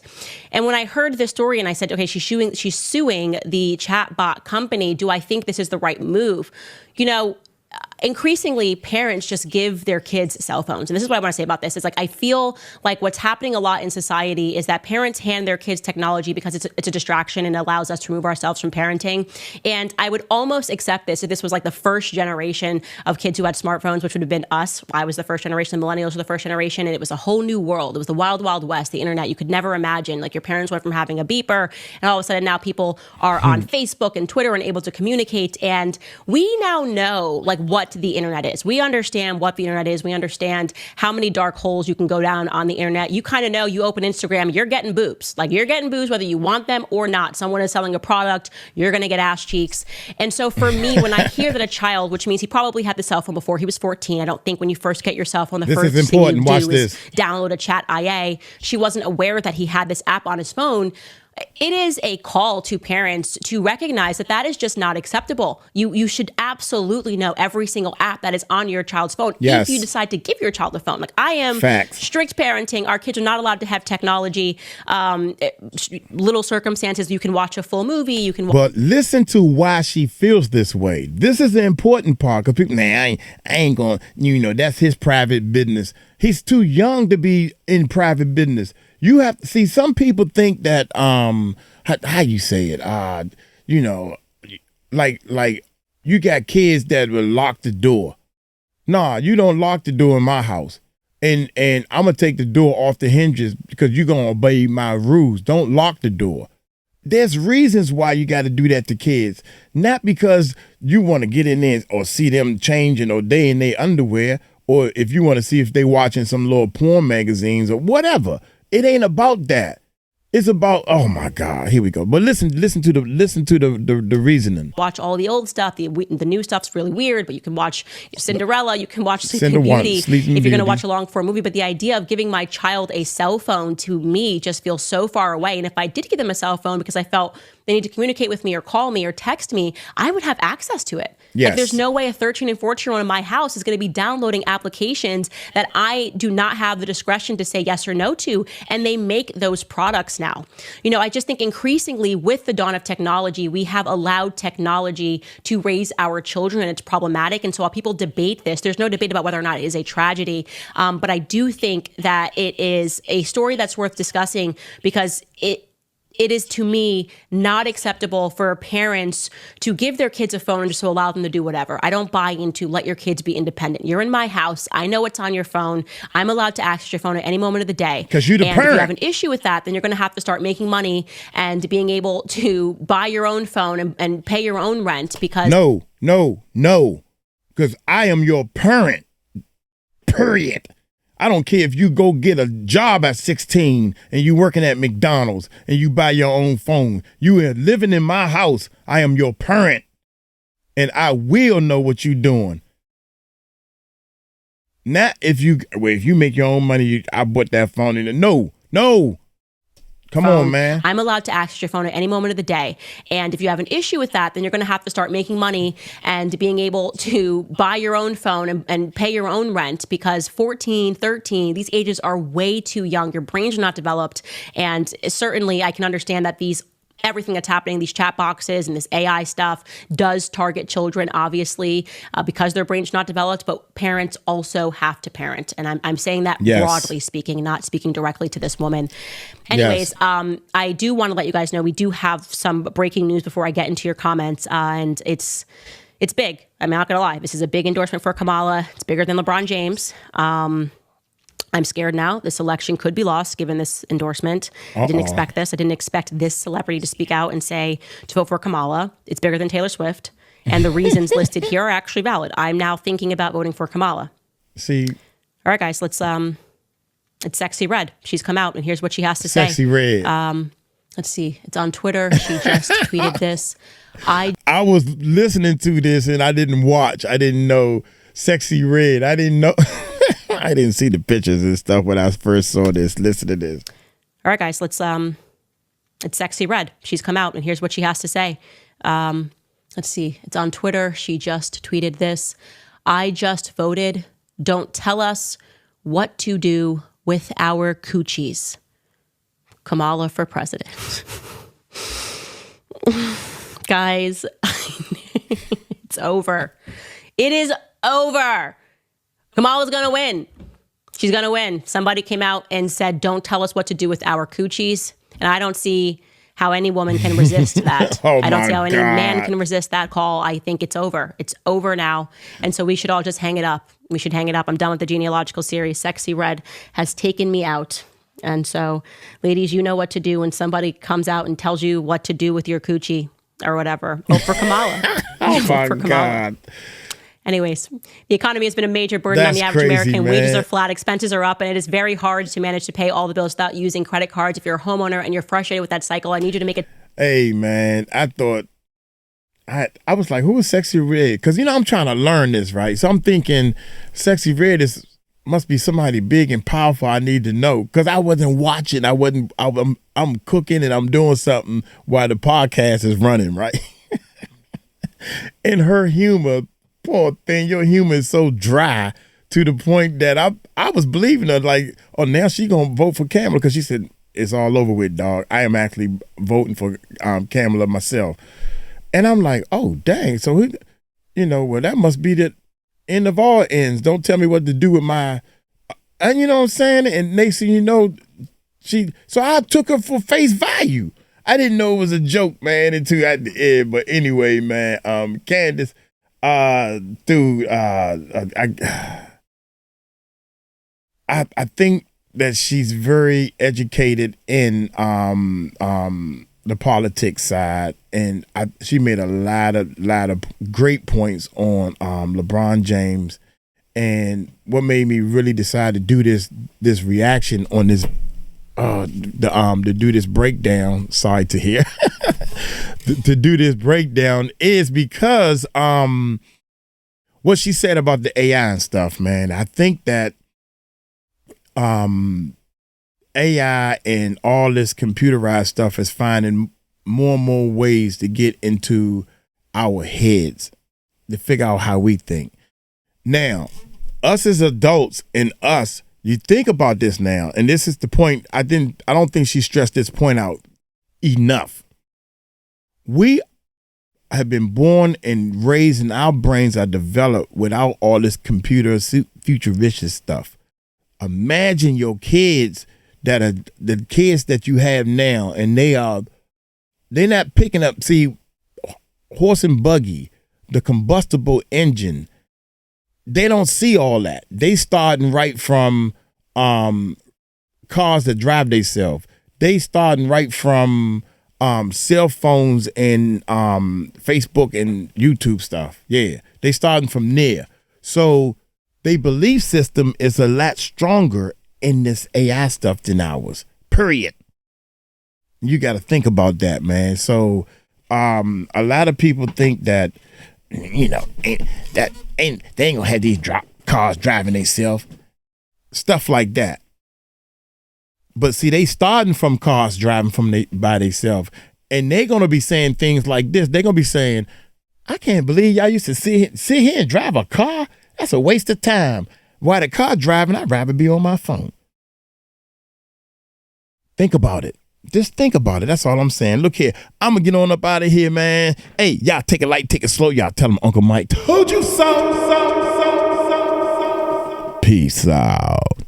And when I heard this story and I said, okay, she's suing the chatbot company, do I think this is the right move? You know, increasingly parents just give their kids cell phones. And this is what I want to say about this. It's like, I feel like what's happening a lot in society is that parents hand their kids technology because it's a distraction and allows us to remove ourselves from parenting. And I would almost accept this if this was like the first generation of kids who had smartphones, which would have been us. I was the first generation, the millennials were the first generation, and it was a whole new world. It was the wild, wild west, the internet. You could never imagine. Like your parents went from having a beeper and all of a sudden now people are on Facebook and Twitter and able to communicate. And we now know like what the internet is. We understand what the internet is. We understand how many dark holes you can go down on the internet. You kind of know, you open Instagram, you're getting boobs. Like you're getting boobs whether you want them or not. Someone is selling a product, you're going to get ass cheeks. And so for me, when I hear that a child, which means he probably had the cell phone before he was 14. I don't think when you first get your cell phone, the first thing you do is download a chat IA. She wasn't aware that he had this app on his phone. It is a call to parents to recognize that that is just not acceptable. You should absolutely know every single app that is on your child's phone if you decide to give your child a phone. Like I am strict parenting. Our kids are not allowed to have technology. Little circumstances, you can watch a full movie. You can. But listen to why she feels this way. This is the important part because people, I ain't going. That's his private business. He's too young to be in private business. You have to see, some people think that, how you say it, like you got kids that will lock the door. Nah, you don't lock the door in my house. And I'm going to take the door off the hinges because you're going to obey my rules. Don't lock the door. There's reasons why you got to do that to kids. Not because you want to get in there or see them changing or they in their underwear, or if you want to see if they watching some little porn magazines or whatever. It ain't about that. It's about, oh my God, here we go. But listen to the reasoning. Watch all the old stuff. The new stuff's really weird, but you can watch Cinderella. You can watch Sleeping Beauty if you're going to watch a long form movie. But the idea of giving my child a cell phone to me just feels so far away. And if I did give them a cell phone because I felt they need to communicate with me or call me or text me, I would have access to it. Yes. Like there's no way a 13 and 14-year-old in my house is going to be downloading applications that I do not have the discretion to say yes or no to. And they make those products now. I just think increasingly with the dawn of technology, we have allowed technology to raise our children, and it's problematic. And so while people debate this, there's no debate about whether or not it is a tragedy. But I do think that it is a story that's worth discussing because it is, to me, not acceptable for parents to give their kids a phone and just to allow them to do whatever. I don't buy into let your kids be independent. You're in my house. I know what's on your phone. I'm allowed to access your phone at any moment of the day. Because you're the parent. And if you have an issue with that, then you're going to have to start making money and being able to buy your own phone and pay your own rent because... No. Because I am your parent. Period. I don't care if you go get a job at 16 and you working at McDonald's and you buy your own phone. You are living in my house. I am your parent. And I will know what you're doing. Not if you make your own money, I put that phone in. No. Come on, man. I'm allowed to access your phone at any moment of the day. And if you have an issue with that, then you're going to have to start making money and being able to buy your own phone and pay your own rent because 14, 13, these ages are way too young. Your brains are not developed. And certainly I can understand that everything that's happening, these chat boxes and this AI stuff does target children, obviously, because their brain's not developed, but parents also have to parent. And I'm saying that broadly speaking, not speaking directly to this woman. Anyways, I do want to let you guys know we do have some breaking news before I get into your comments, and it's big. I'm not going to lie. This is a big endorsement for Kamala. It's bigger than LeBron James. I'm scared now. This election could be lost given this endorsement. I didn't expect this. I didn't expect this celebrity to speak out and say to vote for Kamala. It's bigger than Taylor Swift. And the reasons listed here are actually valid. I'm now thinking about voting for Kamala. See. All right, guys, let's it's Sexy Red. She's come out and here's what she has to say. Sexy Red. Let's see. It's on Twitter. She just tweeted this. I was listening to this and I didn't watch. I didn't know Sexy Red. I didn't know. I didn't see the pictures and stuff when I first saw this. Listen to this. All right, guys, let's it's Sexy Red. She's come out and here's what she has to say. Let's see. It's on Twitter. She just tweeted this. I just voted. Don't tell us what to do with our coochies. Kamala for president. Guys, it's over. It is over. Kamala's going to win. She's going to win. Somebody came out and said, don't tell us what to do with our coochies. And I don't see how any woman can resist that. I don't see how any man can resist that call. I think it's over. It's over now. And so we should all just hang it up. We should hang it up. I'm done with the genealogical series. Sexy Red has taken me out. And so, ladies, you know what to do when somebody comes out and tells you what to do with your coochie or whatever. Vote for Kamala. My God. Anyways, the economy has been a major burden on the average American. Wages are flat, expenses are up, and it is very hard to manage to pay all the bills without using credit cards. If you're a homeowner and you're frustrated with that cycle, I need you to make it. Hey, man, I thought, I was like, who is Sexy Red? Because, I'm trying to learn this, right? So I'm thinking Sexy Red must be somebody big and powerful I need to know. Because I wasn't watching. I'm cooking and I'm doing something while the podcast is running, right? And her humor, poor thing, your humor is so dry to the point that I was believing her like, oh, now she gonna vote for Kamala because she said it's all over with, dog. I am actually voting for Kamala myself, and I'm like, oh dang, so well that must be the end of all ends. Don't tell me what to do with my, and you know what I'm saying. And next thing you know, so I took her for face value. I didn't know it was a joke, man, until at the end. But anyway, man, Candace. Dude, I think that she's very educated in the politics side, and she made a lot of great points on LeBron James, and what made me really decide to do this reaction on this to do this breakdown. Sorry to hear. To do this breakdown is because what she said about the AI and stuff, man. I think that AI and all this computerized stuff is finding more and more ways to get into our heads to figure out how we think. Now, us as adults and us, you think about this now, and this is the point. I don't think she stressed this point out enough. We have been born and raised, and our brains are developed without all this computer futuristic stuff. Imagine your kids that are the kids that you have now, and they're not picking up. See, horse and buggy, the combustible engine, they don't see all that. They starting right from cars that drive themselves. They starting right from cell phones and Facebook and YouTube stuff. Yeah, they starting from there. So their belief system is a lot stronger in this AI stuff than ours. Period. You got to think about that, man. So a lot of people think that, you know, they ain't gonna have these cars driving themselves, stuff like that. But see, they starting from cars driving by themselves, and they're gonna be saying things like this. They're gonna be saying, "I can't believe y'all used to sit here and drive a car. That's a waste of time. While the car driving, I'd rather be on my phone." Think about it. Just think about it. That's all I'm saying. Look here, I'm gonna get on up out of here, man. Hey, y'all take it light, take it slow. Y'all tell them Uncle Mike told you so. Peace out.